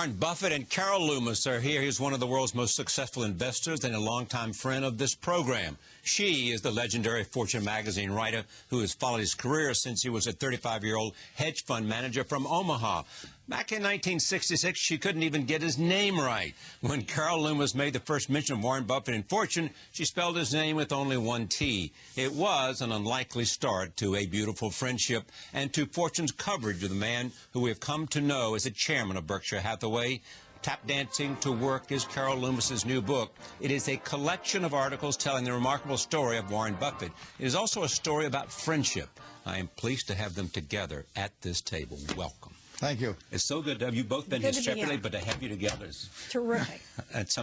Warren Buffett and Carol Loomis are here. He's one of the world's most successful investors and a longtime friend of this program. She is the legendary Fortune magazine writer who has followed his career since he was a 35-year-old hedge fund manager from Omaha. Back in 1966, she couldn't even get his name right. When Carol Loomis made the first mention of Warren Buffett in Fortune, she spelled his name with only one T. It was an unlikely start to a beautiful friendship and to Fortune's coverage of the man who we have come to know as the chairman of Berkshire Hathaway. Tap Dancing to Work is Carol Loomis's new book. It is a collection of articles telling the remarkable story of Warren Buffett. It is also a story about friendship. I am pleased to have them together at this table. Welcome. Thank you. It's so good to have you both been here separately, but to have you together is terrific.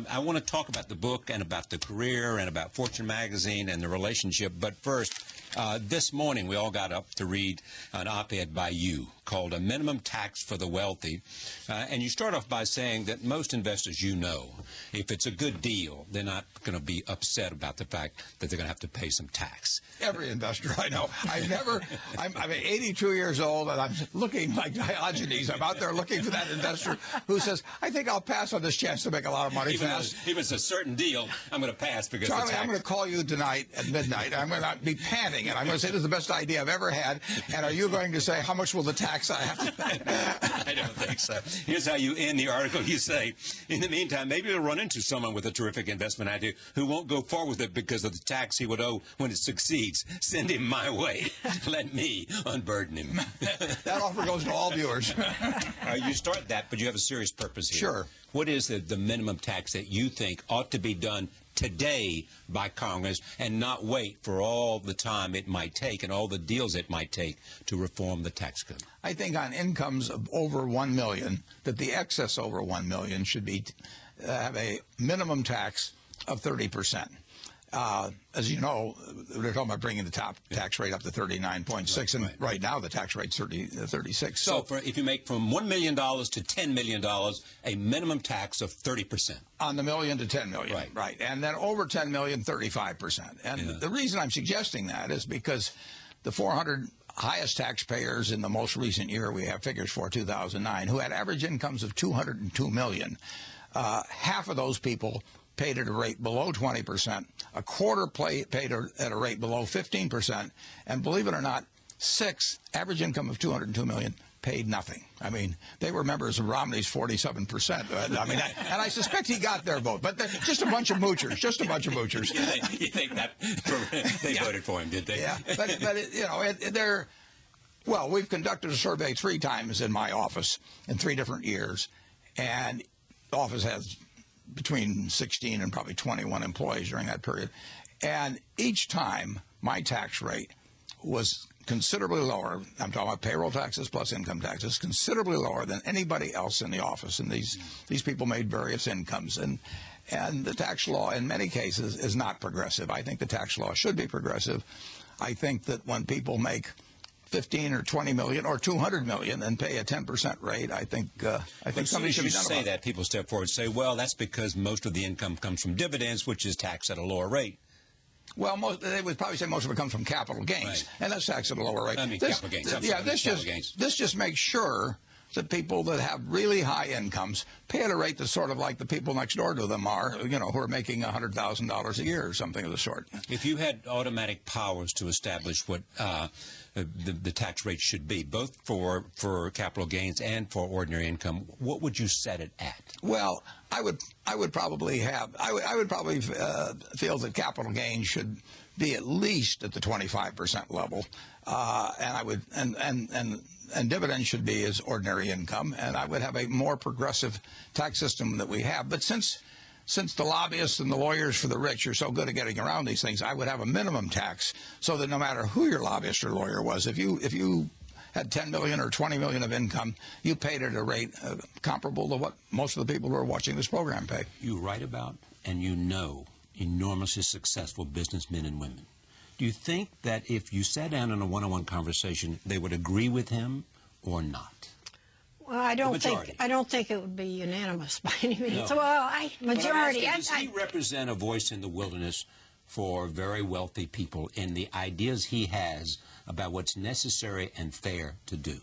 I want to talk about the book and about the career and about Fortune magazine and the relationship. But first, this morning we all got up to read an op-ed by you called A Minimum Tax for the Wealthy. And you start off by saying that most investors if it's a good deal, they're not going to be upset about the fact that they're going to have to pay some tax. Every investor I know. I'm 82 years old and I'm looking like Diogenes. I'm out there looking for that investor who says, I think I'll pass on this chance to make a lot of money fast. If it's a certain deal, I'm going to pass because Charlie, I'm going to call you tonight at midnight. I'm going to be panting and I'm going to say this is the best idea I've ever had. And are you going to say, how much will the tax I have to pay? I don't think so. Here's how you end the article. You say, in the meantime, maybe you'll run into someone with a terrific investment idea who won't go forward with it because of the tax he would owe when it succeeds. Send him my way. Let me unburden him. That offer goes to all viewers. You start that, but you have a serious purpose here. Sure. What is the minimum tax that you think ought to be done today by Congress and not wait for all the time it might take and all the deals it might take to reform the tax code? I think on incomes of over $1 million, that the excess over $1 million should be have a minimum tax of 30%. As you know, we're talking about bringing the top tax rate up to 39.6, and right now the tax rate's 36. So if you make from $1 million to $10 million, a minimum tax of 30%. On the million to 10 million, right. And then over 10 million, 35%. And the reason I'm suggesting that is because the 400 highest taxpayers in the most recent year, we have figures for 2009, who had average incomes of $202 million. Half of those people paid at a rate below 20%, a quarter paid at a rate below 15%, and believe it or not, average income of $202 million paid nothing. I mean, they were members of Romney's 47%. I mean, and I suspect he got their vote, but they're just a bunch of moochers, just a bunch of moochers. You think that they voted for him, did they? Yeah, but well, we've conducted a survey 3 times in my office in 3 different years, and the office has between 16 and probably 21 employees during that period. And each time, my tax rate was considerably lower. I'm talking about payroll taxes plus income taxes, considerably lower than anybody else in the office. And these people made various incomes. And the tax law, in many cases, is not progressive. I think the tax law should be progressive. I think that when people make 15 or 20 million or 200 million and pay a 10% rate, I think somebody should be done about it. Say that, people step forward and say, well, that's because most of the income comes from dividends, which is taxed at a lower rate. Well, they would probably say most of it comes from capital gains, and that's taxed at a lower rate. I mean, capital gains. This just makes sure that people that have really high incomes pay at a rate that's sort of like the people next door to them are, who are making $100,000 a year or something of the sort. If you had automatic powers to establish what the tax rate should be, both for capital gains and for ordinary income, what would you set it at? Well, I would probably feel that capital gains should be at least at the 25% level, and dividends should be as ordinary income, and I would have a more progressive tax system that we have. But since the lobbyists and the lawyers for the rich are so good at getting around these things, I would have a minimum tax so that no matter who your lobbyist or lawyer was, if you had 10 million or 20 million of income, you paid at a rate comparable to what most of the people who are watching this program pay. You write about and you know enormously successful businessmen and women. Do you think that if you sat down in a one-on-one conversation, they would agree with him or not? Well, I don't think it would be unanimous by any means. No. Well, majority. Does he represent a voice in the wilderness for very wealthy people in the ideas he has about what's necessary and fair to do?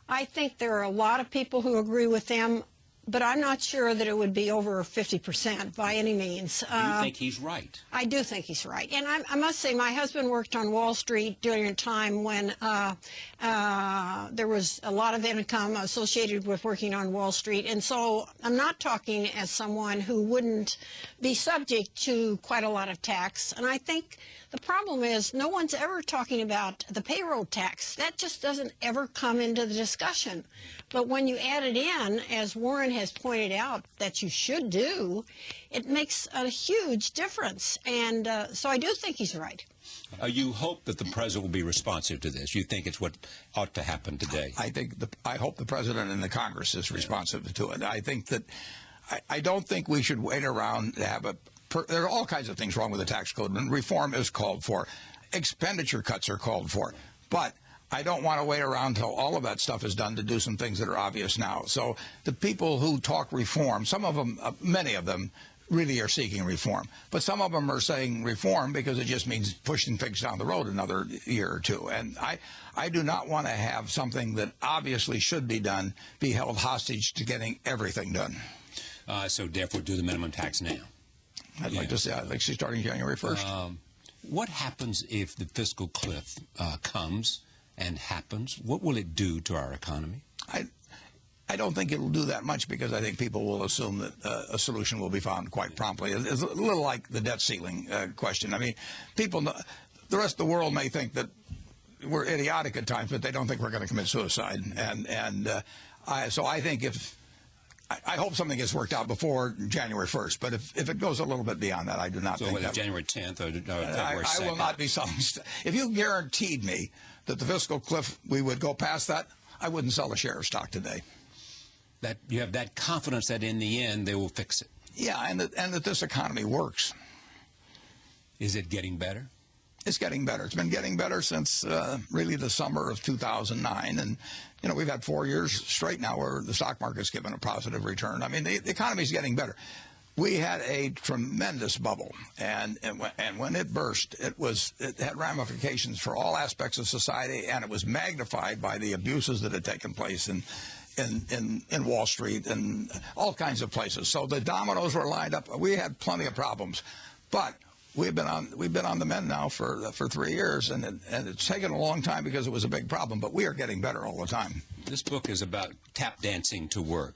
I think there are a lot of people who agree with him but I'm not sure that it would be over 50% by any means. Do you think he's right? I do think he's right. And I must say, my husband worked on Wall Street during a time when there was a lot of income associated with working on Wall Street. And so I'm not talking as someone who wouldn't be subject to quite a lot of tax. And I think the problem is no one's ever talking about the payroll tax. That just doesn't ever come into the discussion. But when you add it in, as Warren has pointed out that you should do, it makes a huge difference. And so I do think he's right. You hope that the president will be responsive to this. You think it's what ought to happen today. I hope the president and the Congress is responsive to it. I think that I don't think we should wait around to have there are all kinds of things wrong with the tax code, and reform is called for. Expenditure cuts are called for. But I don't want to wait around until all of that stuff is done to do some things that are obvious now. So the people who talk reform, some of them, many of them, really are seeking reform. But some of them are saying reform because it just means pushing things down the road another year or two. And I do not want to have something that obviously should be done be held hostage to getting everything done. So therefore do the minimum tax now. I'd like to see starting January 1st. What happens if the fiscal cliff comes and happens? What will it do to our economy? I don't think it'll do that much because I think people will assume that a solution will be found quite promptly. It's a little like the debt ceiling question. I mean, people, the rest of the world may think that we're idiotic at times, but they don't think we're going to commit suicide. So I think I hope something gets worked out before January 1st, but if it goes a little bit beyond that, I do not think that. January 10th or February 2nd? I will not be selling. If you guaranteed me that the fiscal cliff, we would go past that, I wouldn't sell a share of stock today. That you have that confidence that in the end they will fix it. Yeah, and that this economy works. Is it getting better? It's getting better. It's been getting better since really the summer of 2009. And, you know, we've had 4 years straight now where the stock market's given a positive return. I mean, the economy's getting better. We had a tremendous bubble, and when it burst, it had ramifications for all aspects of society, and it was magnified by the abuses that had taken place in Wall Street and all kinds of places. So the dominoes were lined up. We had plenty of problems, but we've been on the mend now for 3 years, and it's taken a long time because it was a big problem. But we are getting better all the time. This book is about tap dancing to work.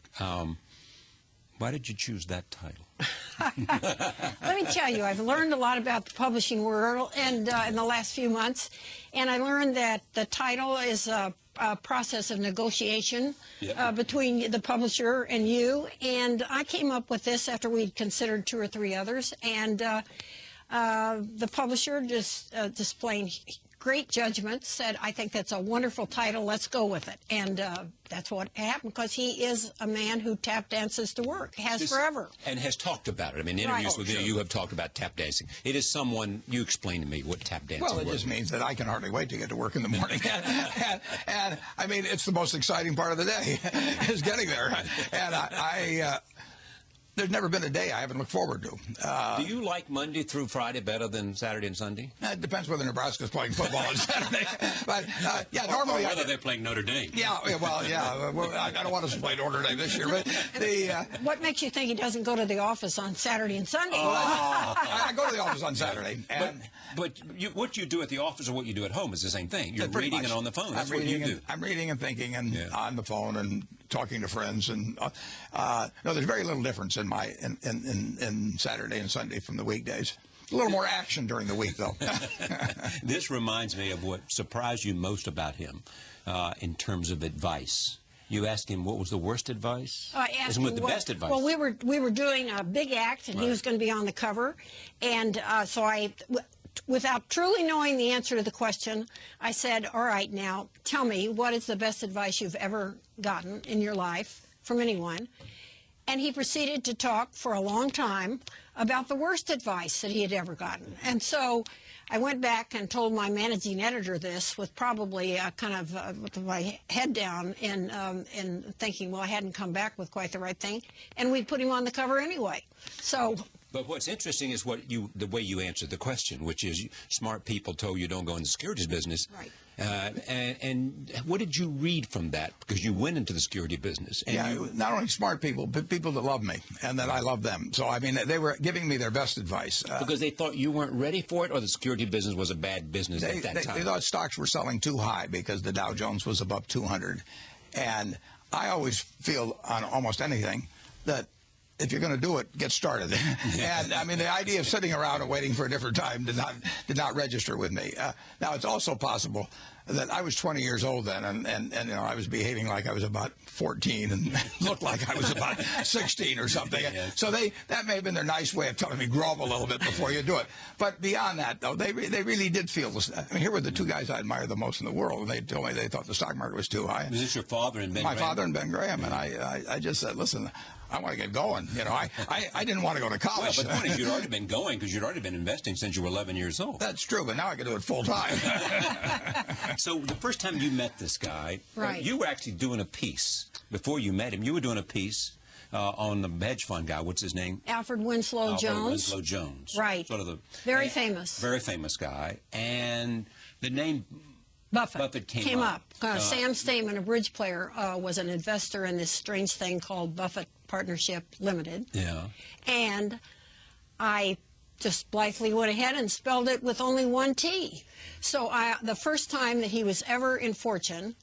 Why did you choose that title? Let me tell you, I've learned a lot about the publishing world and in the last few months, and I learned that the title is a process of negotiation between the publisher and you. And I came up with this after we'd considered 2 or 3 others, and the publisher just displaying great judgment, said, I think that's a wonderful title, let's go with it. And that's what happened, because he is a man who tap dances to work, has forever. And has talked about it. I mean, in interviews with you have talked about tap dancing. It is someone, you explain to me what tap dancing is. Well, it just means that I can hardly wait to get to work in the morning. and I mean, it's the most exciting part of the day, is getting there. And there's never been a day I haven't looked forward to. Do you like Monday through Friday better than Saturday and Sunday? It depends whether Nebraska's playing football on Saturday. But, yeah, normally... Or whether they're playing Notre Dame. Yeah, well, yeah. Well, I don't want us to play Notre Dame this year, but What makes you think he doesn't go to the office on Saturday and Sunday? I go to the office on Saturday. But what you do at the office or what you do at home is the same thing. You're reading it on the phone. That's what you do. I'm reading and thinking and on the phone and talking to friends. And no, there's very little difference in Saturday and Sunday from the weekdays. A little more action during the week, though. This reminds me of what surprised you most about him in terms of advice. You asked him what was the worst advice? I asked him what the best advice. Well, we were doing a big act, and he was going to be on the cover, and so I, without truly knowing the answer to the question, I said, "All right, now tell me what is the best advice you've ever gotten in your life from anyone?" And he proceeded to talk for a long time about the worst advice that he had ever gotten. And so I went back and told my managing editor this with probably kind of with my head down and thinking, well, I hadn't come back with quite the right thing. And we put him on the cover anyway. So But what's interesting is the way you answered the question, which is smart people told you don't go in the securities business. Right. And what did you read from that? Because you went into the security business. And not only smart people, but people that love me and that I love them. So, I mean, they were giving me their best advice. Because they thought you weren't ready for it, or the security business was a bad business at that time? They thought stocks were selling too high because the Dow Jones was above 200. And I always feel on almost anything that if you're going to do it, get started. And I mean, the idea of sitting around and waiting for a different time did not register with me. Now, it's also possible that I was 20 years old then, and you know, I was behaving like I was about 14 and looked like I was about 16 or something. Yeah. So that may have been their nice way of telling me, grow up a little bit before you do it. But beyond that, though, they really did feel this. I mean, here were the two guys I admired the most in the world, and they told me they thought the stock market was too high. Was this your father and Ben Graham? My father and Ben Graham, and I just said, listen, I want to get going. You know, I didn't want to go to college. Well, but the point is, you'd already been going because you'd already been investing since you were 11 years old. That's true, but now I can do it full time. So the first time you met this guy, right. You were actually doing a piece. Before you met him, you were doing a piece on the hedge fund guy. What's his name? Alfred Winslow Jones. Alfred Winslow Jones. Right. Sort of the very famous. Very famous guy. And the name Buffett came up. Sam Stamen, a bridge player, was an investor in this strange thing called Buffett Partnership Limited. Yeah. And I just blithely went ahead and spelled it with only one T. So the first time that he was ever in Fortune,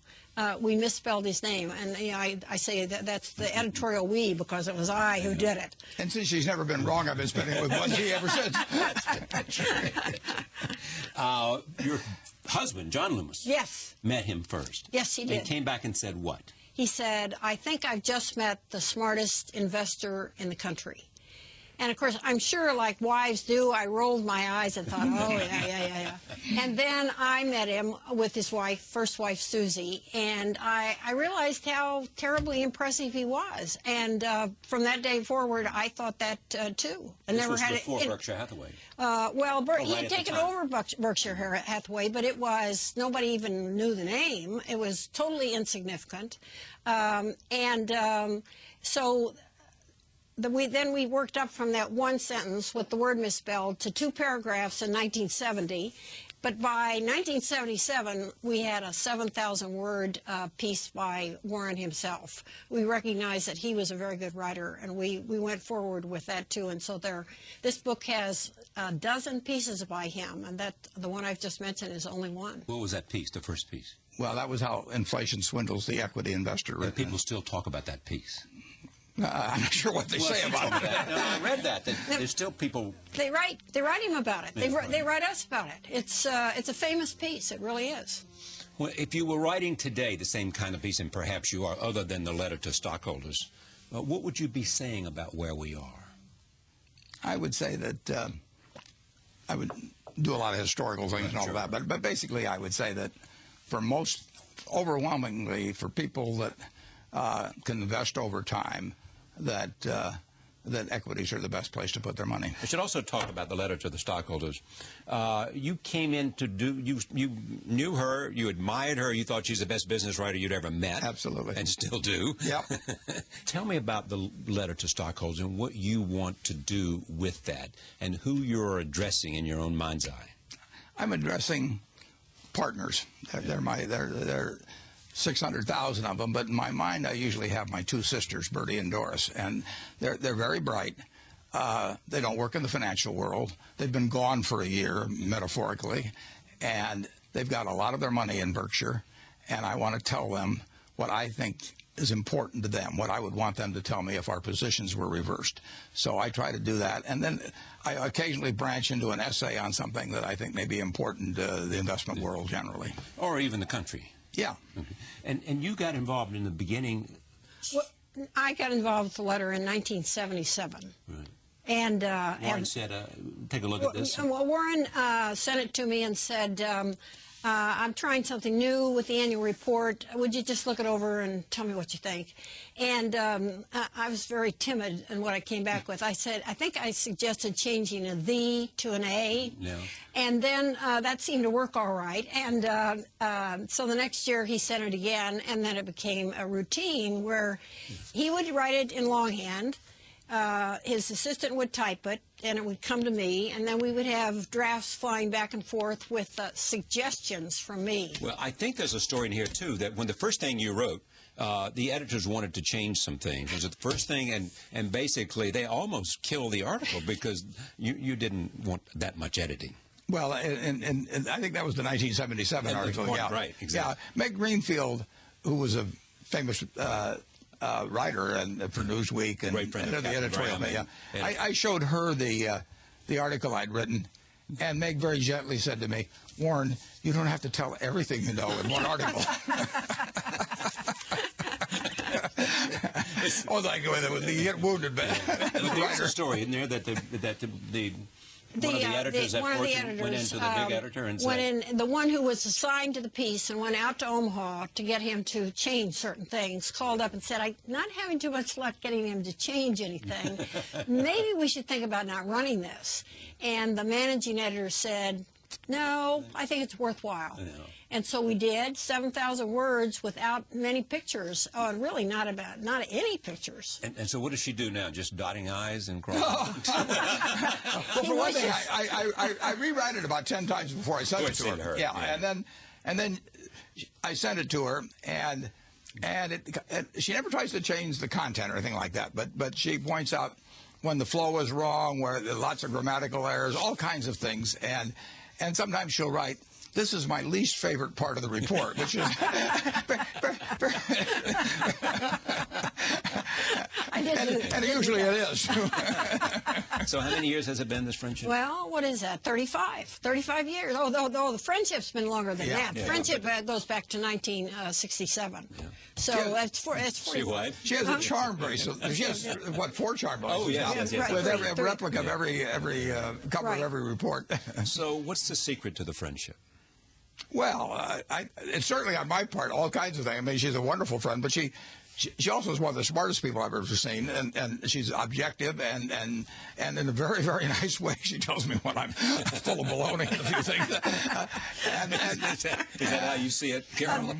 we misspelled his name, and you know, I say that's the editorial we because it was I who did it. And since she's never been wrong, I've been spelling it with one T ever since. Your husband, John Loomis, yes, met him first. Yes, he did. And came back and said what? He said, I think I've just met the smartest investor in the country. And, of course, I'm sure, like wives do, I rolled my eyes and thought, oh, yeah. And then I met him with his wife, first wife, Susie, and I realized how terribly impressive he was. And from that day forward, I thought that, too. This was before Berkshire Hathaway. He had taken over Berkshire Hathaway, but it was, nobody even knew the name. It was totally insignificant. Then we worked up from that one sentence with the word misspelled to 2 paragraphs in 1970. But by 1977, we had a 7,000-word piece by Warren himself. We recognized that he was a very good writer, and we went forward with that, too. And so this book has a dozen pieces by him, and the one I've just mentioned is only one. What was that piece, the first piece? Well, that was how inflation swindles the equity investor. And people still talk about that piece. I'm not sure what they say about that. No, I read that there's still people. They write him about it. They write us about it. It's a famous piece. It really is. Well, if you were writing today the same kind of piece, and perhaps you are, other than the letter to stockholders, what would you be saying about where we are? I would say that I would do a lot of historical things and all of that, but basically I would say that overwhelmingly for people that can invest over time, that equities are the best place to put their money. I should also talk about the letter to the stockholders. You came in to you knew her, you admired her, you thought she's the best business writer you'd ever met. Absolutely. And still do. Yep. Tell me about the letter to stockholders and what you want to do with that and who you're addressing in your own mind's eye. I'm addressing partners. They're 600,000 of them, but in my mind I usually have my 2 sisters, Bertie and Doris, and they're very bright. They don't work in the financial world. They've been gone for a year, metaphorically, and they've got a lot of their money in Berkshire, and I want to tell them what I think is important to them, what I would want them to tell me if our positions were reversed. So I try to do that, and then I occasionally branch into an essay on something that I think may be important to the investment world generally. Or even the country. Yeah. Okay. And you got involved in the beginning. Well, I got involved with the letter in 1977. Right. And Warren said, take a look at this. Well, Warren sent it to me and said, I'm trying something new with the annual report. Would you just look it over and tell me what you think? And I was very timid in what I came back with. I said, I think I suggested changing a "the" to an "a." Yeah. And then that seemed to work all right. And so the next year he sent it again, and then it became a routine where he would write it in longhand. his assistant would type it, and it would come to me, and then we would have drafts flying back and forth with suggestions from me. Well, I think there's a story in here, too, that when the first thing you wrote, the editors wanted to change some things. Was it the first thing? And basically, they almost killed the article because you didn't want that much editing. Well, and I think that was the 1977 article. Yeah, right, exactly. Yeah, Meg Greenfield, who was a famous writer and for Newsweek and the editorial. Yeah, I showed her the article I'd written, and Meg very gently said to me, "Warren, you don't have to tell everything you know in one article." Oh, thank you. You get wounded, but there's a story in there that one of the editors at Fortune went into the big editor and said... the one who was assigned to the piece and went out to Omaha to get him to change certain things, called up and said, I'm not having too much luck getting him to change anything. Maybe we should think about not running this. And the managing editor said, no, I think it's worthwhile. Yeah. And so we did 7,000 words without many pictures, and really not any pictures. And so what does she do now? Just dotting I's and crossing? Well, for one thing, I rewrite it about 10 times before I send it to her. Yeah, and then I send it to her, and she never tries to change the content or anything like that, but she points out when the flow is wrong, where there are lots of grammatical errors, all kinds of things, and sometimes she'll write, this is my least favorite part of the report, which is... and usually it is. So how many years has it been, this friendship? Well, what is that? 35 years. Oh, the friendship's been longer than that. Yeah. Friendship goes back to 1967. Yeah. So that's 40. She has a charm bracelet. She has, what, 4 charm bracelets? Oh, yes. With every replica of every cover of every report. So what's the secret to the friendship? Well, it's certainly on my part, all kinds of things. I mean, she's a wonderful friend, but she also is one of the smartest people I've ever seen, and she's objective, and in a very, very nice way, she tells me when I'm full of baloney and a few things. Is that how you see it, Carol?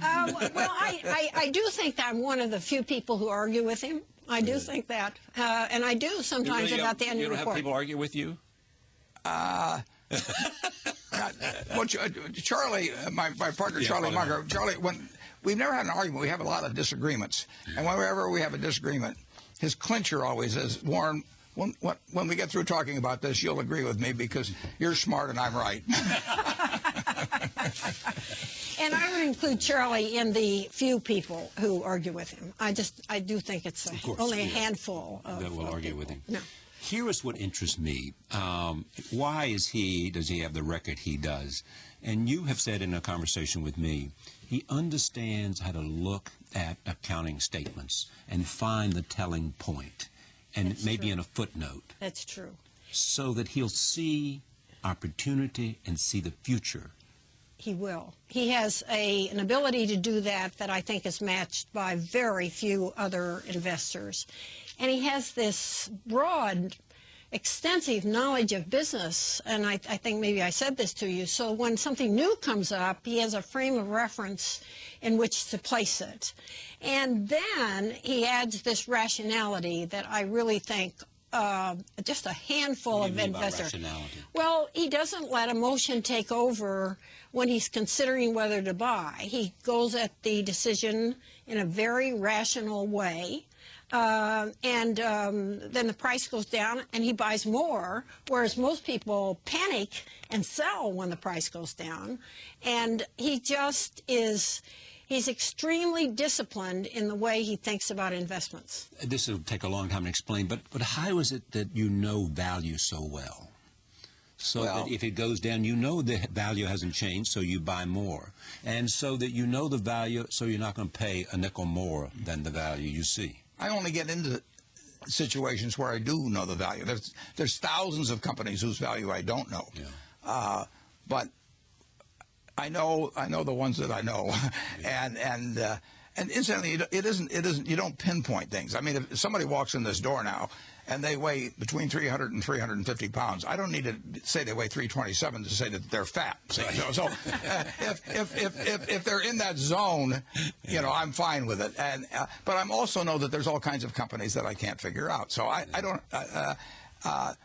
Well, I do think that I'm one of the few people who argue with him. I do think that, and I do sometimes about the end of the report. You don't have people argue with you? Well, Charlie, my partner, Charlie Munger, we've never had an argument. We have a lot of disagreements. And whenever we have a disagreement, his clincher always is, Warren, when we get through talking about this, you'll agree with me because you're smart and I'm right. And I would include Charlie in the few people who argue with him. I do think it's only a handful that will argue with him. No. Here is what interests me. Why does he have the record he does? And you have said in a conversation with me, he understands how to look at accounting statements and find the telling point, and That's maybe true. in a footnote. That's true. So that he'll see opportunity and see the future. He will. He has an ability to do that I think is matched by very few other investors. And he has this broad, extensive knowledge of business, and I think maybe I said this to you, so when something new comes up, he has a frame of reference in which to place it. And then he adds this rationality that I really think just a handful of investors. Well, he doesn't let emotion take over when he's considering whether to buy. He goes at the decision in a very rational way. Then the price goes down and he buys more, whereas most people panic and sell when the price goes down. And he just is, he's extremely disciplined in the way he thinks about investments. This will take a long time to explain, but how is it that you know value so well? So that if it goes down, you know the value hasn't changed, so you buy more. And so that you know the value, so you're not going to pay a nickel more than the value you see. I only get into situations where I do know the value. There's thousands of companies whose value I don't know. Yeah. But I know the ones that I know, And incidentally, it isn't. You don't pinpoint things. I mean, if somebody walks in this door now and they weigh between 300 and 350 pounds, I don't need to say they weigh 327 to say that they're fat. So if they're in that zone, you know, I'm fine with it. And but I also know that there's all kinds of companies that I can't figure out. So I don't.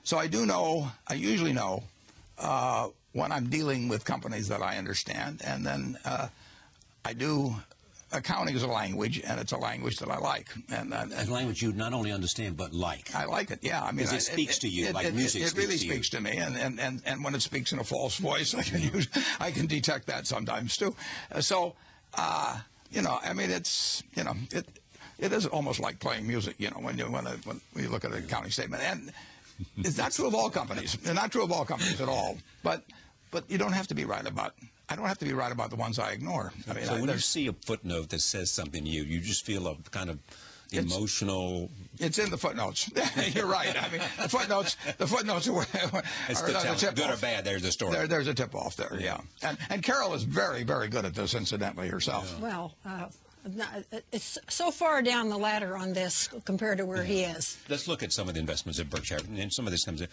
So I do know. I usually know when I'm dealing with companies that I understand, and then I do. Accounting is a language, and it's a language that I like. And a language you not only understand but like. I like it, yeah. I mean, it speaks to you like music. It really speaks to me, and when it speaks in a false voice, I can detect that sometimes too. So, you know, I mean, it's, you know, it is almost like playing music. You know, when you look at an accounting statement, and it's not true of all companies. It's not true of all companies at all. But you don't have to be right about. I don't have to be right about the ones I ignore. I mean, so when you see a footnote that says something to you, you just feel a kind of emotional. It's in the footnotes. You're right. I mean, the footnotes are the tip good off. Or bad. There's the story. There's a tip off there. Yeah. And Carol is very, very good at this, incidentally, herself. Yeah. Well. It's so far down the ladder on this compared to where he is. Let's look at some of the investments at Berkshire. And some of this comes in.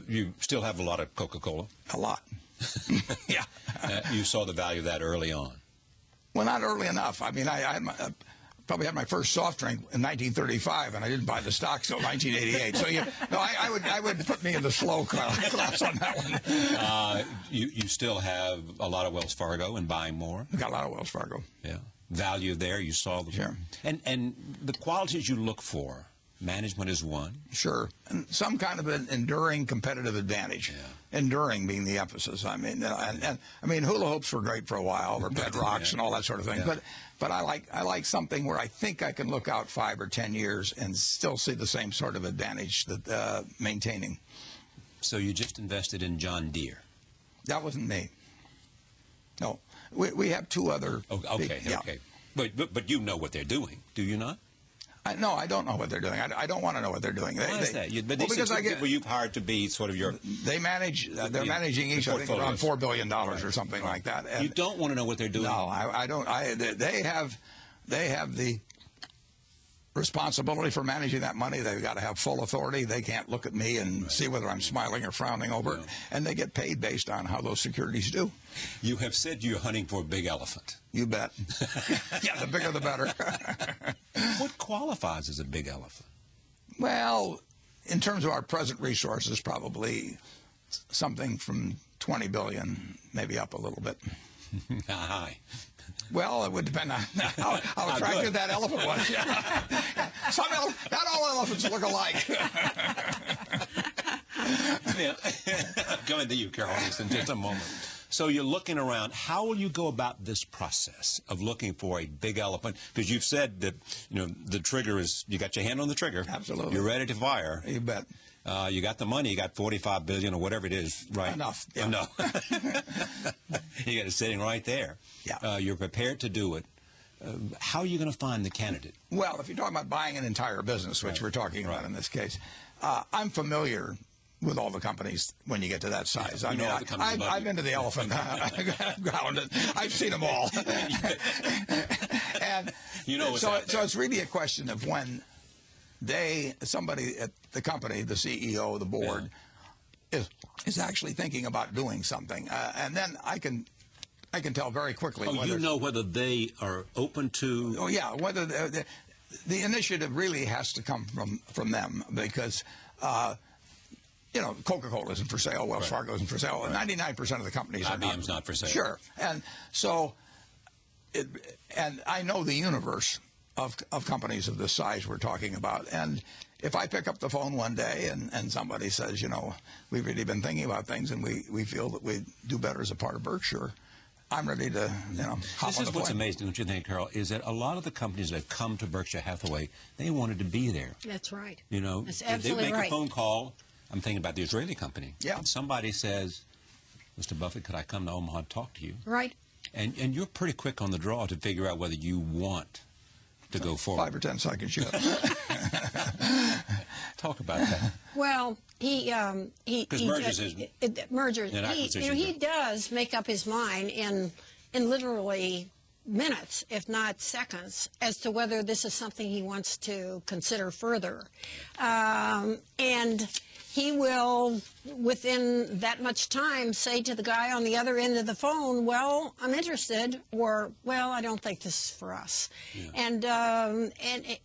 You still have a lot of Coca-Cola. A lot. Yeah. You saw the value of that early on. Well, not early enough. I mean, I probably had my first soft drink in 1935, and I didn't buy the stock till 1988. So, I would put me in the slow class on that one. You still have a lot of Wells Fargo and buying more? We've got a lot of Wells Fargo. Yeah. Value there, you saw the sure. And the qualities you look for, management is one. Sure. And some kind of an enduring competitive advantage. Yeah. Enduring being the emphasis. I mean, and I mean, hula hoops were great for a while, or bedrocks and all that sort of thing. Yeah. But I like something where I think I can look out 5 or 10 years and still see the same sort of advantage that maintaining. So you just invested in John Deere. That wasn't me. No. We have two other. Okay. But you know what they're doing, do you not? No, I don't know what they're doing. I don't want to know what they're doing. Why is that? Because you've hired to be sort of your. They manage. They're managing each, I think, around $4 billion or something like that. And you don't want to know what they're doing. No, I don't. They have the responsibility for managing that money. They've got to have full authority. They can't look at me and see whether I'm smiling or frowning over it. And they get paid based on how those securities do. You have said you're hunting for a big elephant. You bet. Yeah, the bigger the better. What qualifies as a big elephant? Well, in terms of our present resources, probably something from 20 billion, maybe up a little bit. High. Well, it would depend on how attractive that elephant was. Yeah. Not all elephants look alike. Yeah. Coming to you, Carol, in just a moment. So you're looking around. How will you go about this process of looking for a big elephant? Because you've said that, you know, the trigger is, you got your hand on the trigger. Absolutely. You're ready to fire. You bet. You got the money. You got 45 billion or whatever it is, right? Enough. Yeah. Enough. You got it sitting right there. Yeah. You're prepared to do it. How are you going to find the candidate? Well, if you're talking about buying an entire business, which we're talking about in this case, I'm familiar with all the companies when you get to that size. Yeah, I've been to the elephant ground. I've seen them all. And you know what's so it's really a question of when somebody at the company, the CEO, the board, is actually thinking about doing something, and then I can tell very quickly. Oh, you know whether they are open to. Oh yeah, whether the initiative really has to come from them, because. You know, Coca-Cola isn't for sale. Wells Fargo isn't for sale. 99% of the companies are IBM's not for sale. Sure, and so, and I know the universe of companies of this size we're talking about. And if I pick up the phone one day and somebody says, you know, we've really been thinking about things and we feel that we do better as a part of Berkshire, I'm ready to, you know, hop on the plane. This is what's amazing, don't you think, Carol, is that a lot of the companies that have come to Berkshire Hathaway, they wanted to be there. That's right. You know, that's absolutely they make right. a phone call. I'm thinking about the Israeli company. Yeah. And somebody says, Mr. Buffett, could I come to Omaha and talk to you? Right. And you're pretty quick on the draw to figure out whether you want to go forward. 5 or 10 seconds, yeah. Talk about that. Well, because mergers is mergers. He does make up his mind in literally minutes, if not seconds, as to whether this is something he wants to consider further. And he will, within that much time, say to the guy on the other end of the phone, well, I'm interested, or, well, I don't think this is for us. Yeah. And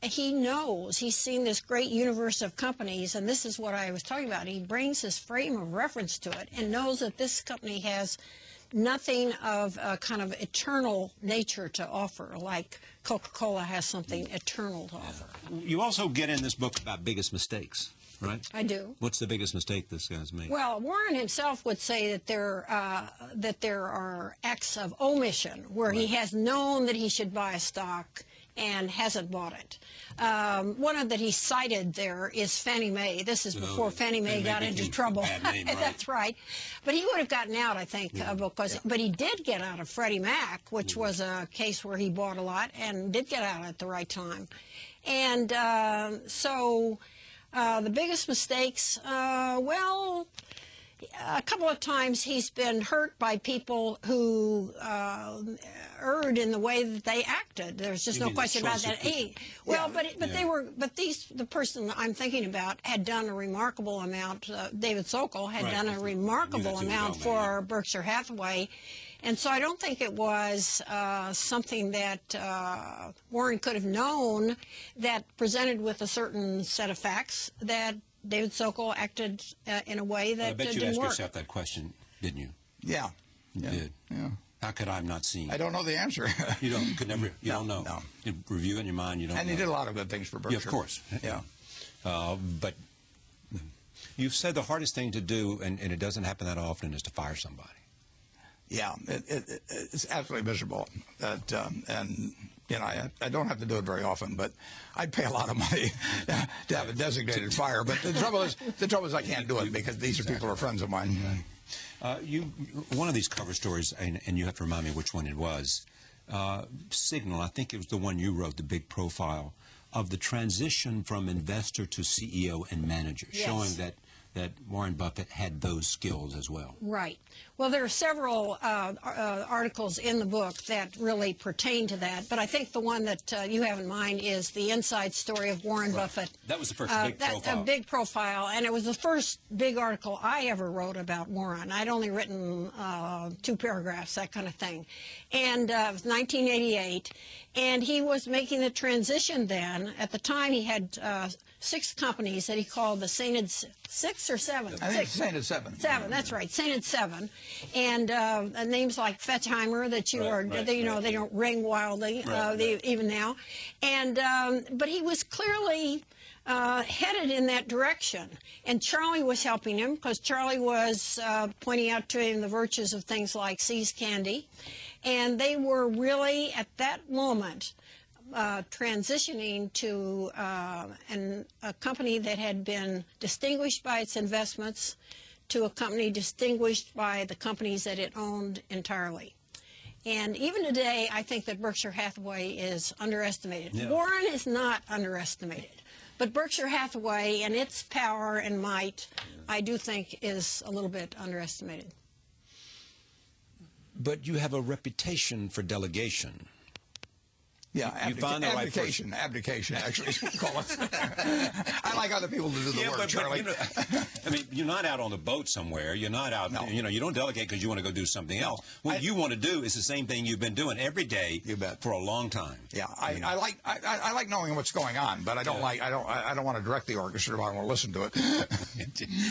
he knows, he's seen this great universe of companies, and this is what I was talking about. He brings his frame of reference to it and knows that this company has nothing of a kind of eternal nature to offer, like Coca-Cola has something eternal to offer. You also get in this book about biggest mistakes, right? I do. What's the biggest mistake this guy's made? Well, Warren himself would say that there are acts of omission where he has known that he should buy a stock and hasn't bought it. One of that he cited there is Fannie Mae. This is before Fannie Mae got into trouble. Bad name, right? That's right. But he would have gotten out, I think, but he did get out of Freddie Mac, which was a case where he bought a lot and did get out at the right time. And so the biggest mistakes, well, a couple of times he's been hurt by people who erred in the way that they acted. There's just no question about that. Well, the person I'm thinking about had done a remarkable amount. David Sokol had done a remarkable amount for Berkshire Hathaway. And so I don't think it was something that Warren could have known, that presented with a certain set of facts, that David Sokol acted in a way that didn't work. I bet you asked yourself that question, didn't you? Yeah. You did? Yeah. How could I have not seen? I don't know the answer. You don't know. No. You review it in your mind, you don't know. And he did a lot of good things for Berkshire. Yeah, of course. Yeah. But you've said the hardest thing to do, and it doesn't happen that often, is to fire somebody. Yeah, it's absolutely miserable. And you know, I don't have to do it very often, but I'd pay a lot of money to have a designated fire. But the trouble is I can't do it because these people are friends of mine. One of these cover stories, and you have to remind me which one it was, Signal, I think it was the one you wrote, the big profile, of the transition from investor to CEO and manager, showing that Warren Buffett had those skills as well. Right. Well, there are several articles in the book that really pertain to that, but I think the one that you have in mind is the inside story of Warren Buffett. That was the first big profile. A big profile, and it was the first big article I ever wrote about Warren. I'd only written 2 paragraphs, that kind of thing. And it was 1988, and he was making the transition then. At the time, he had 6 companies that he called the Sainted 6 or 7? I think Sainted 7. 7, that's right, Sainted 7. And names like Fetchheimer that they don't ring wildly even now. And but he was clearly headed in that direction. And Charlie was helping him because Charlie was pointing out to him the virtues of things like See's Candy. And they were really, at that moment, transitioning to a company that had been distinguished by its investments to a company distinguished by the companies that it owned entirely. And even today, I think that Berkshire Hathaway is underestimated. Yeah. Warren is not underestimated. But Berkshire Hathaway and its power and might, I do think, is a little bit underestimated. But you have a reputation for delegation. Yeah, abdication, actually, call it. I like other people to do the work, Charlie. I mean, you're not out on the boat somewhere. You're not out, you don't delegate because you want to go do something else. What you want to do is the same thing you've been doing every day for a long time. Yeah, I like knowing what's going on, but I don't want to direct the orchestra. I want to listen to it.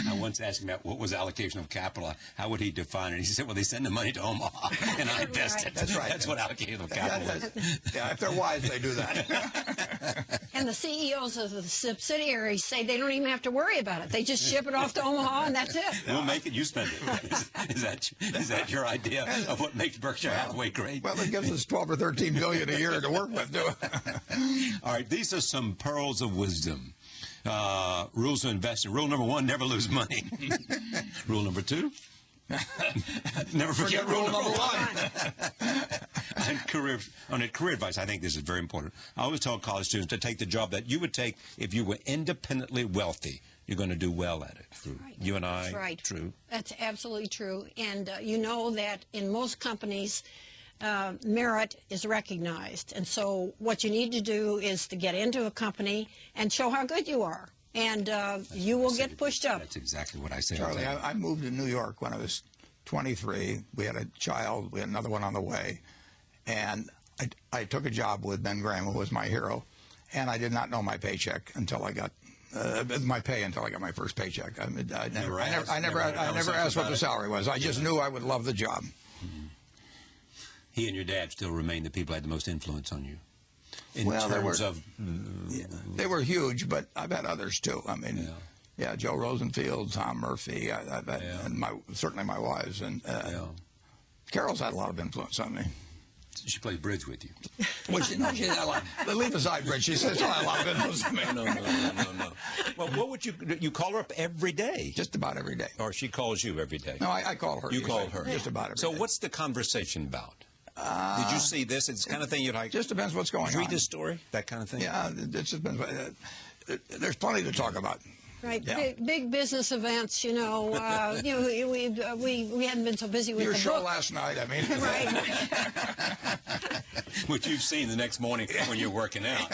I once asked him about what was allocation of capital. How would he define it? He said, well, they send the money to Omaha, and I invest it. That's right. That's what allocation of capital is. Yeah, if they're wise, they do that. And the CEOs of the subsidiaries say they don't even have to worry about it. They just ship it off to Omaha, and that's it. We'll make it. You spend it. Is that your idea of what makes Berkshire Hathaway great? Well, it gives us 12 or 13 billion a year to work with, too. All right, these are some pearls of wisdom. Rules of investing. Rule number 1, never lose money. Rule number 2, never forget rule number 1. And career advice, I think this is very important. I always tell college students to take the job that you would take if you were independently wealthy. You're going to do well at it. True. Right. You and I. That's right. True. That's absolutely true. And you know that in most companies, merit is recognized. And so what you need to do is to get into a company and show how good you are. And you will get pushed up. That's exactly what I said. Charlie, I moved to New York when I was 23. We had a child. We had another one on the way. And I took a job with Ben Graham, who was my hero. And I did not know my paycheck until I got my pay until I got my first paycheck. I never asked what the salary was. I just knew I would love the job. Mm-hmm. He and your dad still remain the people who had the most influence on you. In Well, terms of they were huge, but I've had others too. I mean, yeah, Joe Rosenfield, Tom Murphy, and certainly my wives, and Carol's had a lot of influence on me. She played bridge with you. Well, she had a lot. Leave aside bridge. She says a lot of influence on me. No. Well, what would you call her up every day? Just about every day. Or she calls you every day? No, I call her. You call her just about every day. So what's the conversation about? Did you see this? It's the kind of thing you'd like. Just depends what's going on. Read this story, that kind of thing. Yeah, it just depends. There's plenty to talk about. Right, yeah. big business events. We hadn't been so busy with your the show book. last night. I mean, Right. Which you've seen the next morning when you're working out.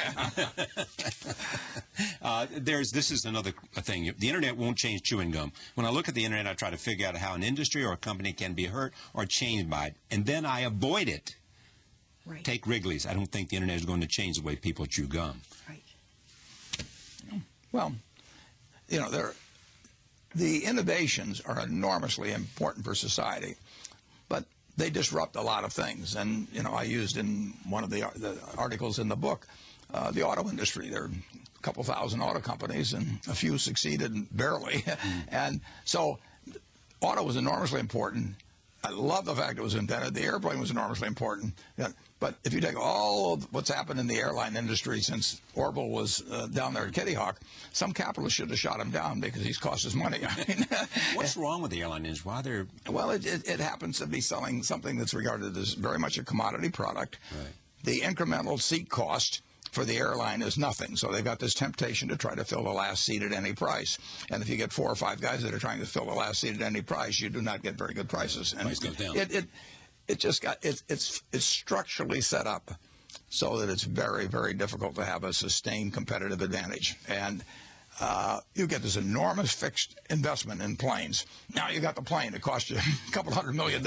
This is another thing. The internet won't change chewing gum. When I look at the internet, I try to figure out how an industry or a company can be hurt or changed by it, and then I avoid it. Right. Take Wrigley's. I don't think the internet is going to change the way people chew gum. Right. Well, the innovations are enormously important for society, but they disrupt a lot of things. And, I used in one of the articles in the book, the auto industry. There are a couple thousand auto companies, and a few succeeded barely. And so auto was enormously important. I love the fact it was invented. The airplane was enormously important. But if you take all of what's happened in the airline industry since Orville was down there at Kitty Hawk, some capitalist should have shot him down because he's cost us money. I mean, what's wrong with the airline industry? Why they're... Well, it happens to be selling something that's regarded as very much a commodity product. Right. The incremental seat cost for the airline is nothing. So they've got this temptation to try to fill the last seat at any price. And if you get 4 or 5 guys that are trying to fill the last seat at any price, you do not get very good prices. And price goes down. It's structurally set up so that it's very, very difficult to have a sustained competitive advantage. And you get this enormous fixed investment in planes. Now you got the plane. It costs you a couple $100 million,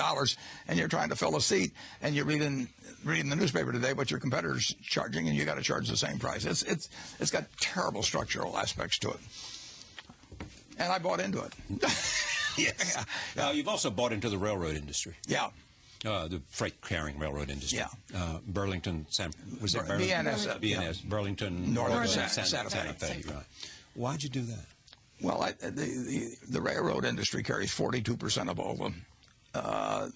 and you're trying to fill a seat, and you're reading the newspaper today what your competitor's charging, and you got to charge the same price. It's got terrible structural aspects to it, and I bought into it. Yes. Yeah. You've also bought into the railroad industry. Yeah. The freight carrying railroad industry. Yeah. Burlington, was it BNS? BNS, Burlington, Northern Santa Fe. Right. Why'd you do that? Well, the railroad industry carries 42% of all the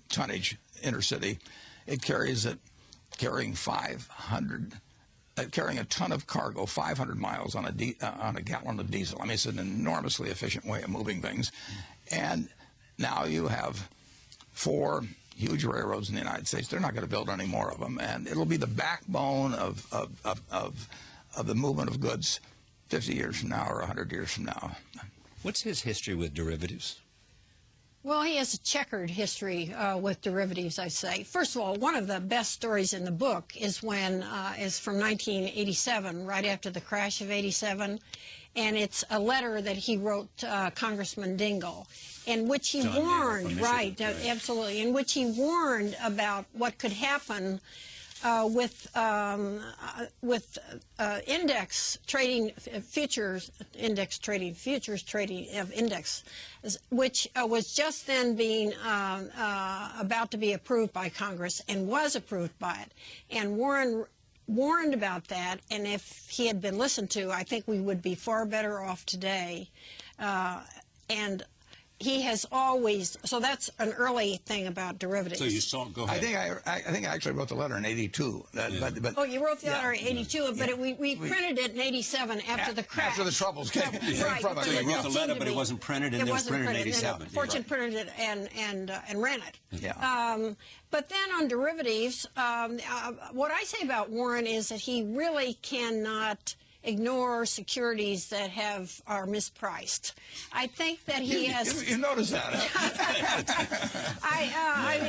tonnage intercity. It carries carrying a ton of cargo 500 miles on a gallon of diesel. I mean, it's an enormously efficient way of moving things. And now you have 4 huge railroads in the United States. They're not going to build any more of them, and it'll be the backbone of the movement of goods 50 years from now or 100 years from now. What's his history with derivatives? Well, he has a checkered history with derivatives, I say. First of all, one of the best stories in the book is from 1987, right after the crash of '87, and it's a letter that he wrote Congressman Dingell, in which he warned, absolutely, in which he warned about what could happen with index trading futures trading of index, which was just then being about to be approved by Congress and was approved by it. And Warren warned about that, and if he had been listened to, I think we would be far better off today. And he has always, so that's an early thing about derivatives. So you saw, go ahead. I think I actually wrote the letter in '82. But oh, you wrote the letter in '82, but we printed it in '87 after the crash. After the troubles came from it. So you wrote the letter, but it wasn't printed, and it was printed in '87. Fortune printed it and ran it. Yeah. But then on derivatives, what I say about Warren is that he really cannot ignore securities that are mispriced. I think that he has. You notice that?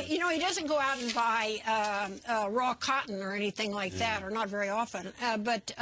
You know, he doesn't go out and buy raw cotton or anything like that, or not very often. But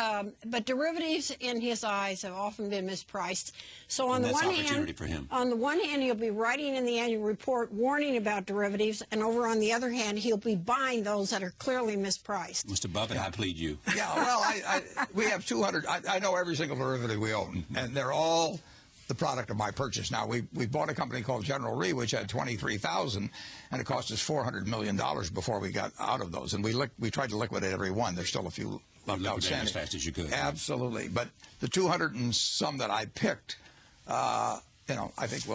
derivatives, in his eyes, have often been mispriced. So on the one hand, he'll be writing in the annual report warning about derivatives, and over on the other hand, he'll be buying those that are clearly mispriced. Mr. Buffett, I plead you. Yeah, well, we have 200. I know every single derivative we own, and they're all the product of my purchase. Now, we bought a company called General Re, which had 23,000, and it cost us $400 million before we got out of those. And we tried to liquidate every one. There's still a few left outstanding. As fast as you could. Absolutely. But the 200 and some that I picked, you know, I think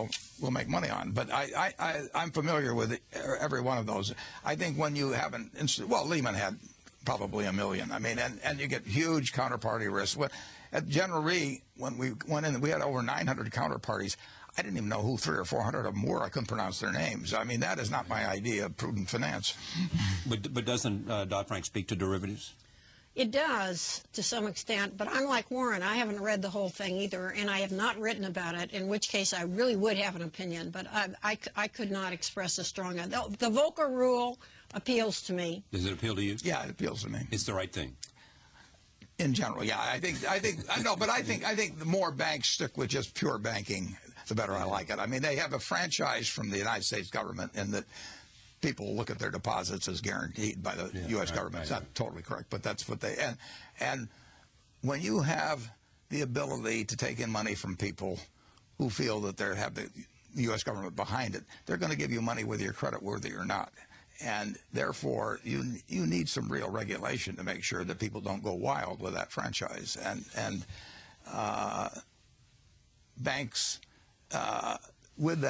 we'll make money on. But I'm familiar with every one of those. I think when you have an instant, well, Lehman had probably $1 million. I mean, and you get huge counterparty risk. At General Re, when we went in, we had over 900 counterparties. I didn't even know who 300 or 400 of them were. I couldn't pronounce their names. I mean, that is not my idea of prudent finance. But doesn't Dodd-Frank speak to derivatives? It does, to some extent, but unlike Warren, I haven't read the whole thing either, and I have not written about it, in which case I really would have an opinion, but I could not express a strong... The Volcker rule appeals to me. Does it appeal to you? Yeah, it appeals to me. It's the right thing. In general, yeah, I think the more banks stick with just pure banking, the better I like it. I mean, they have a franchise from the United States government in that people look at their deposits as guaranteed by the U.S. government. It's not totally correct, but that's what they... And when you have the ability to take in money from people who feel that they have the U.S. government behind it, they're going to give you money whether you're creditworthy or not. And therefore, you need some real regulation to make sure that people don't go wild with that franchise. And banks, with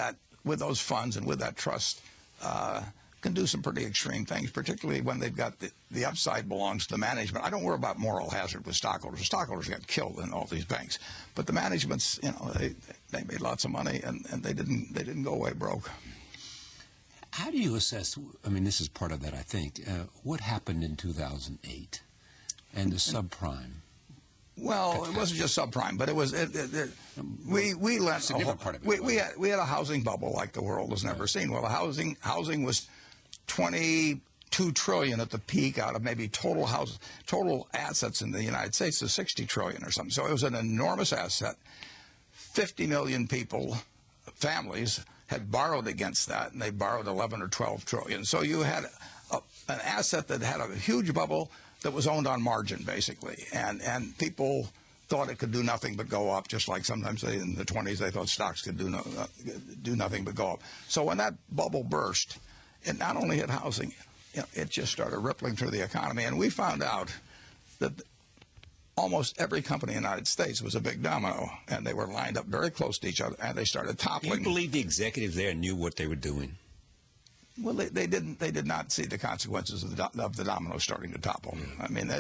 those funds and with that trust, can do some pretty extreme things, particularly when they've got the upside belongs to the management. I don't worry about moral hazard with stockholders. Stockholders get killed in all these banks, but the managements, you know, they made lots of money and they didn't go away broke. How do you assess, I mean, this is part of that, I think, what happened in 2008 and the subprime? Well, it wasn't just subprime, but it was, we lent, we had a housing bubble like the world has never seen. Well, housing was 22 trillion at the peak out of maybe total assets in the United States is 60 trillion or something. So it was an enormous asset. 50 million people, families, had borrowed against that, and they borrowed 11 or 12 trillion. So you had an asset that had a huge bubble that was owned on margin, basically, and people thought it could do nothing but go up, just like sometimes in the 20s they thought stocks could do nothing but go up. So when that bubble burst, it not only hit housing, you know, it just started rippling through the economy, and we found out that almost every company in the United States was a big domino, and they were lined up very close to each other, and they started toppling. Do you believe the executives there knew what they were doing? Well, they didn't. They did not see the consequences of the dominoes starting to topple. I mean,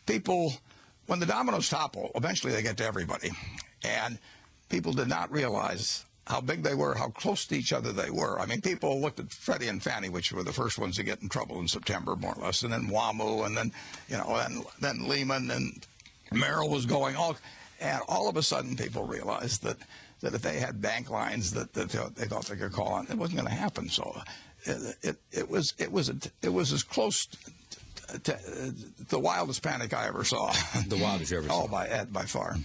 people, when the dominoes topple, eventually they get to everybody, and people did not realize how big they were, how close to each other they were. I mean, people looked at Freddie and Fannie, which were the first ones to get in trouble in September, more or less, and then WAMU, and then, you know, and then Lehman, and Merrill was going and all of a sudden people realized that if they had bank lines that they thought they could call on, it wasn't going to happen. So it was as close to the wildest panic I ever saw. The wildest you ever saw. Oh, by far.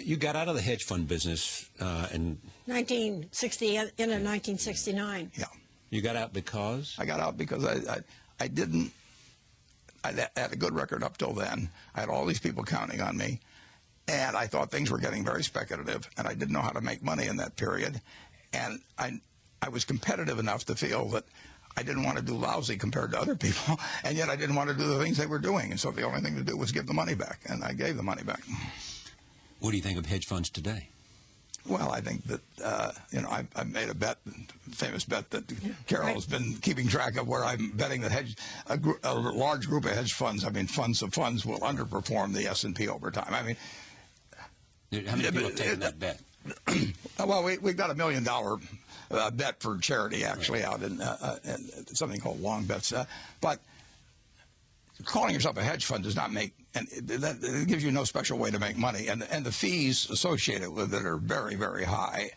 You got out of the hedge fund business in 1960, in 1969. Yeah. You got out because? I got out because I didn't. I had a good record up till then. I had all these people counting on me, and I thought things were getting very speculative, and I didn't know how to make money in that period. And I was competitive enough to feel that I didn't want to do lousy compared to other people, and yet I didn't want to do the things they were doing. And so the only thing to do was give the money back, and I gave the money back. What do you think of hedge funds today? Well, I think that, you know, I made a bet, famous bet that Carol has been keeping track of, where I'm betting that a large group of hedge funds, I mean funds of funds, will underperform the S&P over time. I mean, how many people have taken that bet? Well, we got $1 million bet for charity, actually, out in something called long bets. But calling yourself a hedge fund does not make, and it gives you no special way to make money, and the fees associated with it are very, very high.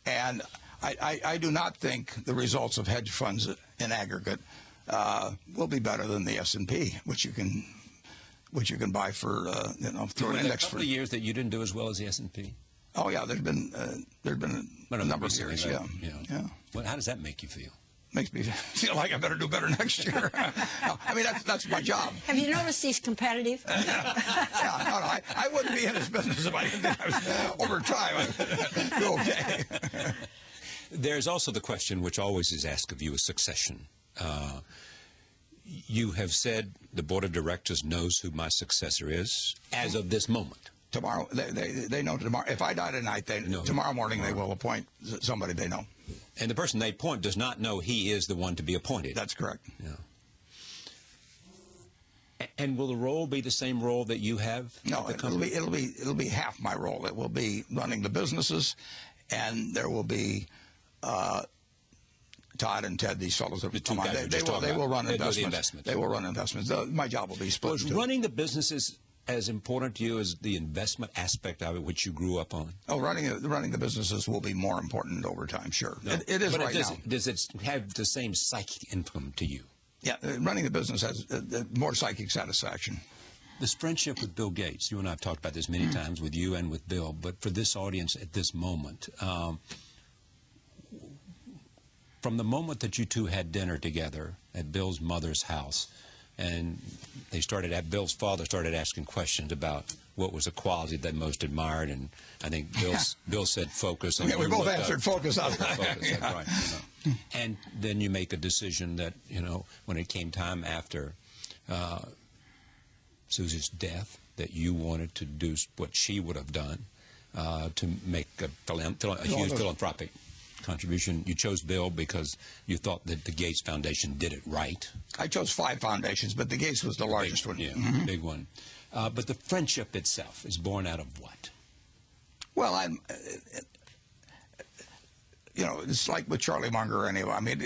And I do not think the results of hedge funds in aggregate will be better than the S&P, which you can buy for through an index. A couple of years that you didn't do as well as the S&P. Oh yeah, there's been a number of years. Yeah. Well, how does that make you feel? Makes me feel like I better do better next year. No, I mean, that's my job. Have you noticed he's competitive? I wouldn't be in this business if I didn't think I was over time. I'd do okay. There's also the question, which always is asked of you, is succession. You have said the board of directors knows who my successor is as of this moment. Tomorrow, they know tomorrow. If I die tonight, tomorrow morning they will appoint somebody they know. And the person they appoint does not know he is the one to be appointed. That's correct. Yeah. And will the role be the same role that you have? No, it'll be half my role. It will be running the businesses, and there will be Todd and Ted, these fellows that come on. They will run investments. They will run investments. My job will be split. Was running the businesses as important to you as the investment aspect of it, which you grew up on? Oh, running the businesses will be more important over time, sure. No. It is right now. Does it have the same psychic income to you? Yeah, running the business has more psychic satisfaction. This friendship with Bill Gates, you and I have talked about this many times with you and with Bill, but for this audience at this moment, from the moment that you two had dinner together at Bill's mother's house, and Bill's father started asking questions about what was a quality they most admired, and I think Bill said focus. And we both answered focus on that. Focus, that's right. And then you make a decision that, when it came time after Susie's death, that you wanted to do what she would have done to make a huge philanthropic contribution. You chose Bill because you thought that the Gates Foundation did it right. I chose 5 foundations, but the Gates was the largest one. Yeah, big one. But the friendship itself is born out of what? Well, it's like with Charlie Munger anyway. I mean,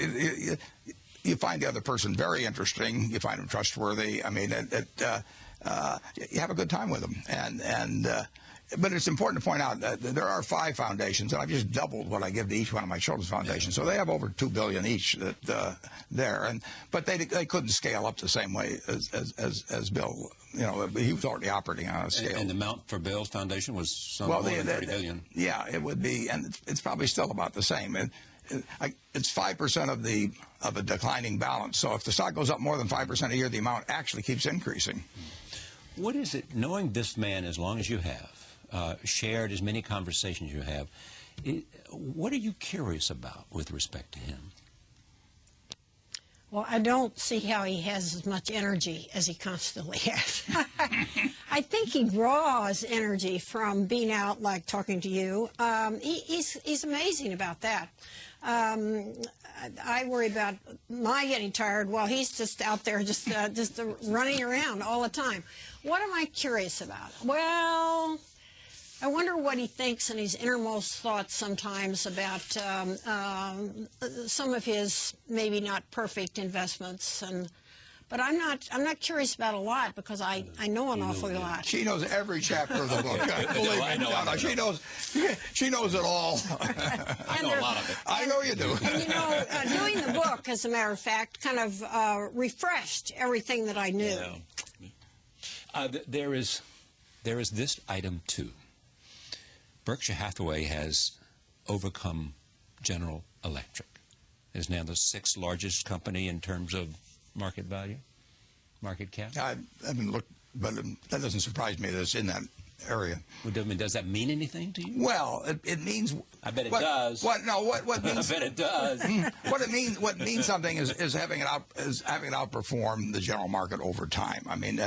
you find the other person very interesting. You find them trustworthy. I mean, you have a good time with them. But it's important to point out that there are 5 foundations, and I've just doubled what I give to each one of my children's foundations. So they have over $2 billion each but they couldn't scale up the same way as Bill. He was already operating on a scale. And the amount for Bill's foundation was more than $30 billion. Yeah, it would be, and it's probably still about the same. It's 5% of a declining balance. So if the stock goes up more than 5% a year, the amount actually keeps increasing. What is it, knowing this man as long as you have, shared as many conversations you have, what are you curious about with respect to him? Well, I don't see how he has as much energy as he constantly has. I think he draws energy from being out, like talking to you. He's amazing about that. I worry about my getting tired while he's just out there just running around all the time. What am I curious about? Well, I wonder what he thinks in his innermost thoughts sometimes about some of his maybe not perfect investments, but I'm not curious about a lot because I know an awful lot. She knows every chapter of the book. Believe me, no, she knows it all. I know a lot of it. I know you do. And doing the book, as a matter of fact, kind of refreshed everything that I knew. Yeah. There is this item too. Berkshire Hathaway has overcome General Electric. It is now the 6th largest company in terms of market value, market cap. I haven't looked, but that doesn't surprise me that it's in that area. Well, does that mean anything to you? Well, it means. I bet it does. What means? I bet it does. What means something is having it outperform the general market over time. I mean,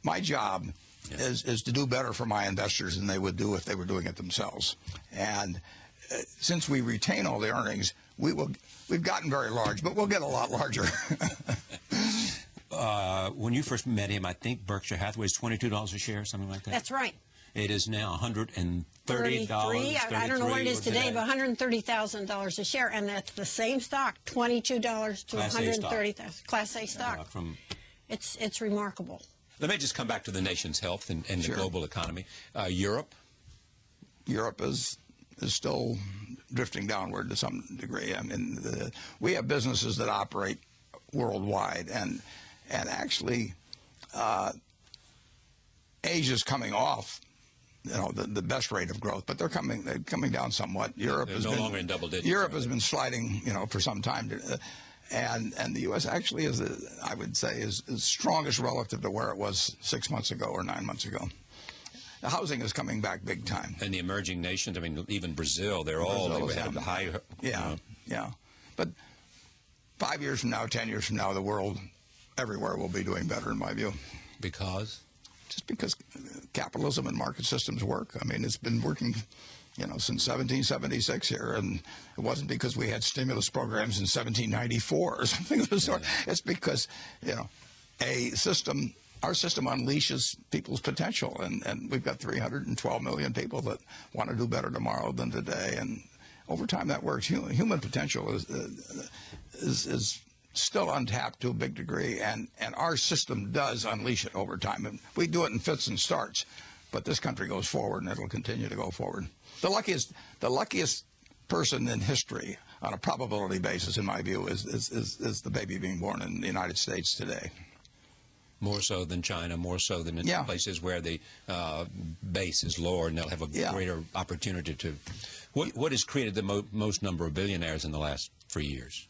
my job is to do better for my investors than they would do if they were doing it themselves. And since we retain all the earnings, we've gotten very large, but we'll get a lot larger. When you first met him, I think Berkshire Hathaway is $22 a share, something like that. That's right. It is now $130. I don't know what it is today, but $130,000 a share, and that's the same stock, $22 to $130,000. Class A stock. it's remarkable. Let me just come back to the nation's health and the Sure. global economy. Europe is still drifting downward to some degree. I mean, we have businesses that operate worldwide, and actually, Asia's coming off, the best rate of growth, but they're coming down somewhat. Europe is no longer in double digits. Europe has been sliding, for some time, and the U.S. actually I would say, is strongest relative to where it was 6 months ago or 9 months ago. The housing is coming back big time. And the emerging nations, I mean, even Brazil, they're all ahead of the high. Yeah. But 5 years from now, 10 years from now, the world everywhere will be doing better, in my view. Because? Just because capitalism and market systems work. I mean, it's been working, since 1776 here, and it wasn't because we had stimulus programs in 1794 or something of the sort. It's because, our system unleashes people's potential, and we've got 312 million people that want to do better tomorrow than today, and over time that works. Human potential is still untapped to a big degree, and our system does unleash it over time. And we do it in fits and starts, but this country goes forward, and it'll continue to go forward. The luckiest person in history, on a probability basis, in my view, is the baby being born in the United States today. More so than China, more so than in places where the base is lower, and they'll have a greater opportunity to. What has created the most number of billionaires in the last 3 years?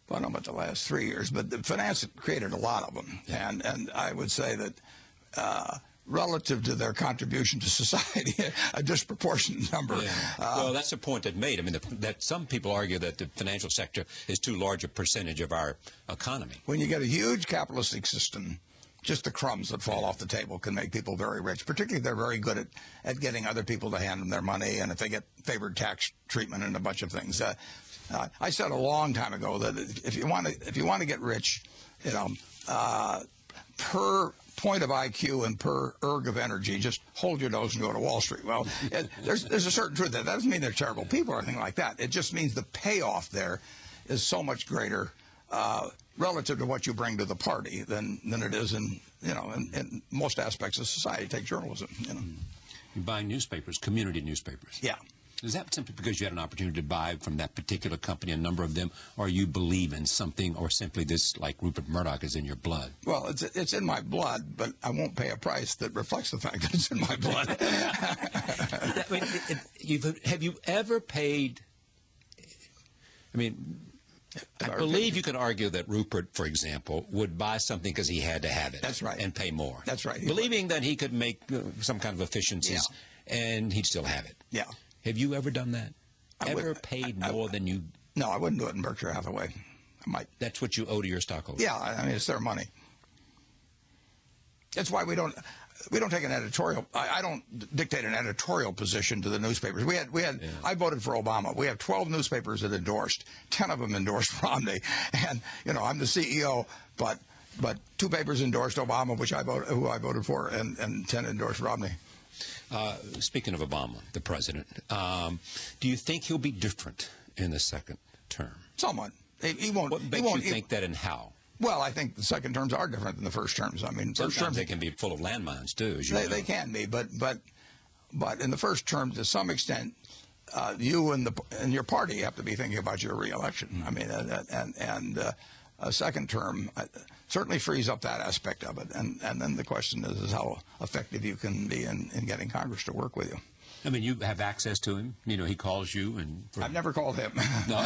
Well, I don't know about the last 3 years, but the finance created a lot of them. Yeah. And I would say that relative to their contribution to society, a disproportionate number. Yeah. Well, that's the point that made. I mean, that some people argue that the financial sector is too large a percentage of our economy. When you get a huge capitalistic system, just the crumbs that fall off the table can make people very rich. Particularly if they're very good at getting other people to hand them their money, and if they get favored tax treatment and a bunch of things. I said a long time ago that if you want to get rich, per point of IQ and per erg of energy, just hold your nose and go to Wall Street. Well, there's a certain truth. That doesn't mean they're terrible people or anything like that. It just means the payoff there is so much greater relative to what you bring to the party than it is in most aspects of society. Take journalism. You're buying newspapers, community newspapers. Yeah. Is that simply because you had an opportunity to buy from that particular company, a number of them, or you believe in something, or simply this, like Rupert Murdoch, is in your blood? Well, it's in my blood, but I won't pay a price that reflects the fact that it's in my blood. Have you ever paid? I mean, I believe you could argue that Rupert, for example, would buy something because he had to have it. That's right. And pay more. That's right. Believing that he could make some kind of efficiencies, and he'd still have it. Yeah. Have you ever done that? Ever paid more than you? No, I wouldn't do it in Berkshire Hathaway. I might. That's what you owe to your stockholders? Yeah, I mean, it's their money. That's why we don't take an editorial. I don't dictate an editorial position to the newspapers. We had. I voted for Obama. We have 12 newspapers that endorsed. 10 of them endorsed Romney, and I'm the CEO. But 2 papers endorsed Obama, who I voted for, and 10 endorsed Romney. Speaking of Obama, the president, do you think he'll be different in the second term? Somewhat. He won't. What makes you think that, and how? Well, I think the second terms are different than the first terms. I mean, first terms they can be full of landmines too, as you know. They can be, but in the first term, to some extent, you and your party have to be thinking about your reelection. I mean, and a second term certainly frees up that aspect of it, and then the question is how effective you can be in getting Congress to work with you. I mean, you have access to him. He calls you, and I've never called him. No,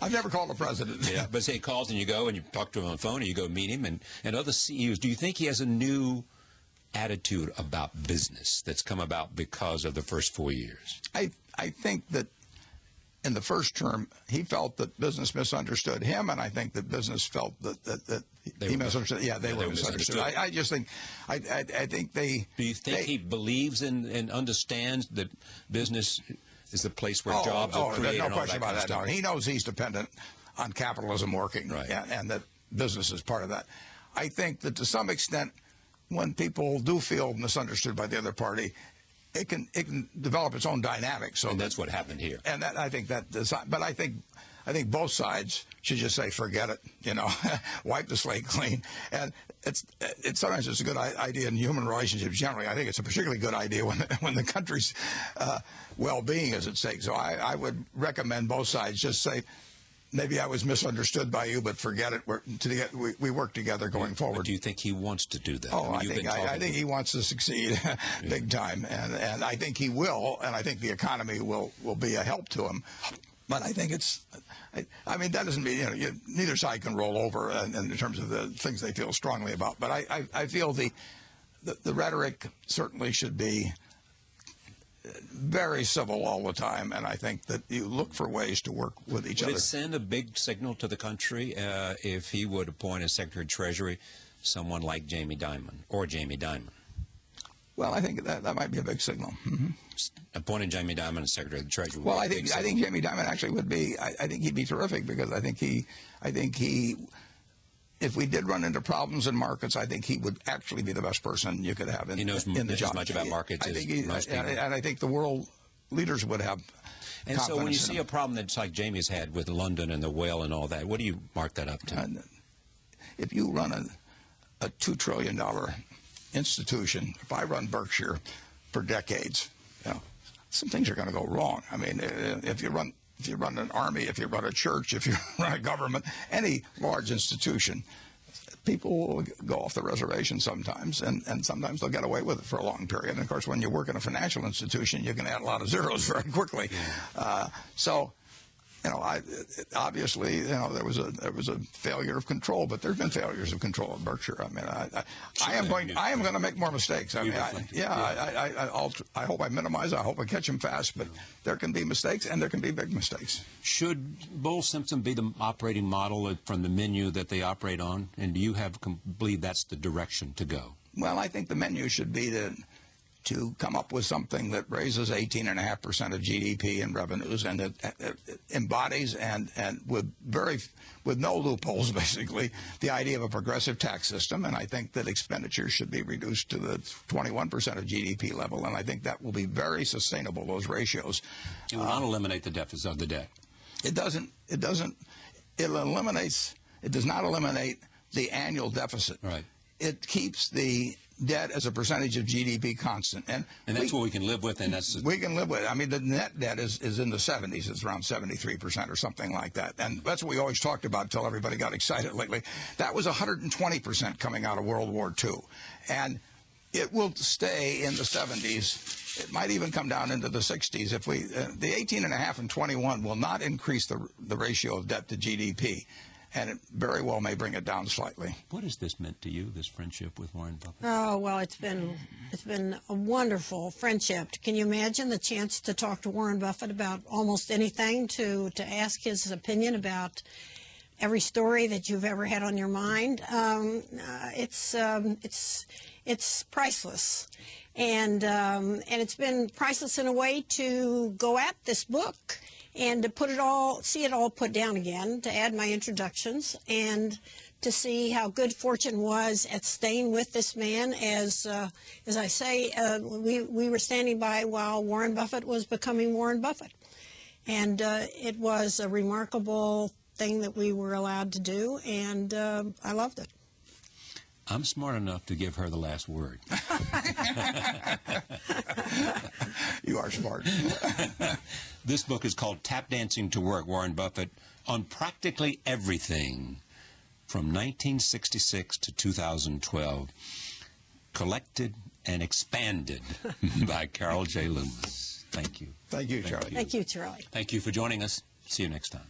I've never called the president. Yeah, but say he calls and you go and you talk to him on the phone, and you go meet him, and other CEOs. Do you think he has a new attitude about business that's come about because of the first 4 years? I think that in the first term, he felt that business misunderstood him, and I think that business felt that he misunderstood. Yeah, they were misunderstood. I just think, I think they. Do you think he believes and understands that business is the place where jobs are created? No question about that. No, he knows he's dependent on capitalism working, right, and that business is part of that. I think that to some extent, when people do feel misunderstood by the other party, it can develop its own dynamics. So that's what happened here. And that, I think that, but I think both sides should just say, forget it, you know, wipe the slate clean. And sometimes it's a good idea in human relationships generally. I think it's a particularly good idea when the country's well-being is at stake. So I would recommend both sides just say, maybe I was misunderstood by you, but forget it. We work together going forward. But do you think he wants to do that? Oh, I think he wants to succeed big time, and I think he will, and I think the economy will be a help to him. But I think I mean, that doesn't mean, you know, neither side can roll over in terms of the things they feel strongly about. But I feel the rhetoric certainly should be very civil all the time, and I think that you look for ways to work with each other. Would it send a big signal to the country if he would appoint as Secretary of Treasury someone like Jamie Dimon or Jamie Dimon? Well, I think that might be a big signal. Mm-hmm. Appointing Jamie Dimon as Secretary of the Treasury. Well, I think Jamie Dimon actually would be. I think he'd be terrific, because I think he. If we did run into problems in markets, I think he would actually be the best person you could have in the job. He knows as much about markets as most people. And I think the world leaders would have. And so when you see a problem that's like Jamie's had with London and the whale and all that, what do you mark that up to? If you run a $2 trillion institution, if I run Berkshire for decades, you know, some things are going to go wrong. I mean, if you run an army, if you run a church, if you run a government, any large institution, people will go off the reservation sometimes, and sometimes they'll get away with it for a long period. And of course, when you work in a financial institution, you can add a lot of zeros very quickly. Yeah. So, you know, obviously, you know, there was a failure of control, but there's been failures of control at Berkshire. I mean, I am going to make more mistakes. I mean, I hope I minimize. I hope I catch them fast, but there can be mistakes, and there can be big mistakes. Should Bull Simpson be the operating model from the menu that they operate on, and do you believe that's the direction to go? Well, I think the menu should be to come up with something that raises 18.5% of GDP in revenues, and that embodies and with no loopholes, basically, the idea of a progressive tax system. And I think that expenditures should be reduced to the 21% of GDP level, and I think that will be very sustainable, those ratios. It will not eliminate the deficit of the debt. It doesn't. It does not eliminate the annual deficit. Right. It keeps the debt as a percentage of GDP constant, and that's what we can live with, and we can live with it. I mean, the net debt is in the 70s. It's around 73% or something like that, and that's what we always talked about until everybody got excited lately. That was 120% coming out of World War II, and it will stay in the 70s. It might even come down into the 60s if the 18.5 and 21 will not increase the ratio of debt to GDP. And it very well may bring it down slightly. What has this meant to you, this friendship with Warren Buffett? Oh, well, it's been a wonderful friendship. Can you imagine the chance to talk to Warren Buffett about almost anything, to ask his opinion about every story that you've ever had on your mind? It's priceless. And it's been priceless in a way to go at this book and to see it all put down again, to add my introductions, and to see how good fortune was at staying with this man. As I say, we were standing by while Warren Buffett was becoming Warren Buffett. And it was a remarkable thing that we were allowed to do, and I loved it. I'm smart enough to give her the last word. You are smart. This book is called Tap Dancing to Work, Warren Buffett, on practically everything from 1966 to 2012, collected and expanded by Carol J. Loomis. Thank you. Thank you, Charlie. Thank you, Charlie. Thank you for joining us. See you next time.